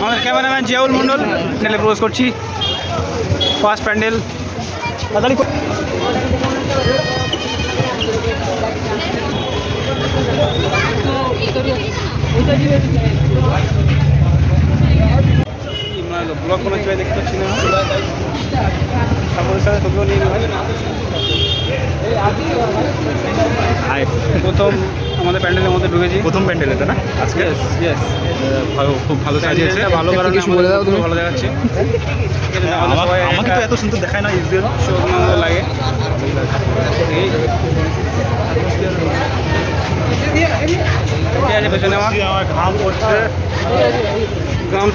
আমাদের ক্যামেরাম্যান জিয়াউল মন্ডল প্যান্ডেলে প্রবেশ করছি। ফার্স্ট প্যান্ডেল ব্লগ কোনো জায়গায় দেখতে পাচ্ছি না। সামনের সাথে তোকেও নিয়ে প্রথম আমাদের প্যান্ডেলের মধ্যে ঢুকেছি। প্রথম প্যান্ডেল এটা না আজকে? খুব ভালো সাজিয়েছে, ভালো কারণে ভালো দেখাচ্ছে। আমাকে তো এত সুন্দর দেখায় না, ইউজুয়াল লাগে। পেছনে আমার ঘাম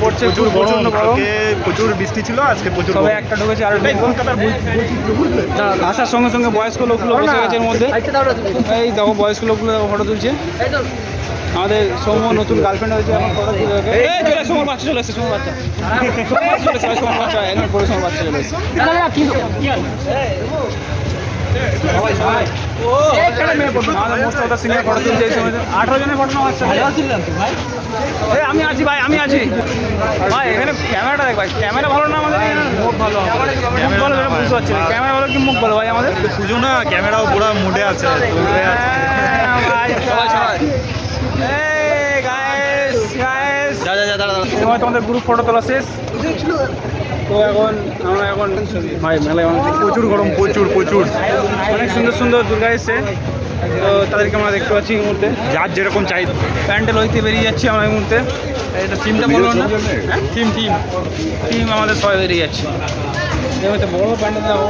পড়ছে, প্রচুর গরম, প্রচুর বৃষ্টি ছিল আজকে, প্রচুর সবাই একটা ঢুকেছে। আর আসার সঙ্গে সঙ্গে বয়স্ক লোকগুলো বসে গেছে এর মধ্যে। এই দেখো বয়স্ক লোকগুলো ফটো তুলছে। আমাদের সৌম্য নতুন গার্লফ্রেন্ড হয়েছে, এখন ফটো তুলে সৌম্যর বাচ্চা চলে এসেছে। সৌম্যর বাচ্চা চলে এসেছে। সিনিয়র ফটো তুলছে এই সময় 18 জনের ফটো নেওয়া হচ্ছে। আমি আছি ভাই, আমি আছি ভাই। এখানে ক্যামেরাটা দেখ ভাই, ক্যামেরা ভালো না আমাদের? মুখ ভালো, মুখ ভালো বুঝতে পারছি না। ক্যামেরা ভালো কি মুখ ভালো ভাই আমাদের? পুজো না, ক্যামেরাও পুরো মুডে আছে। তোমাদের গ্রুপ ফটো তোলা শেষ তো এখন আমরা ভাই মেলায় প্রচুর গরম, প্রচুর অনেক সুন্দর সুন্দর দুর্গা এসছে। তো তাদেরকে আমরা দেখতে পাচ্ছি এই মুহূর্তে, যার যেরকম চাই। প্যান্ডেল হইতে বেরিয়ে যাচ্ছি আমরা এই মুহূর্তে। এটা থিমটা বলবো না, থিম আমাদের সবাই বেরিয়ে যাচ্ছে। এই মুহূর্তে বড় প্যান্ডেল যাবো।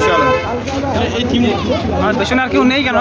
চলো এই থিম আমার পেছনে আর কেউ নেই কেন?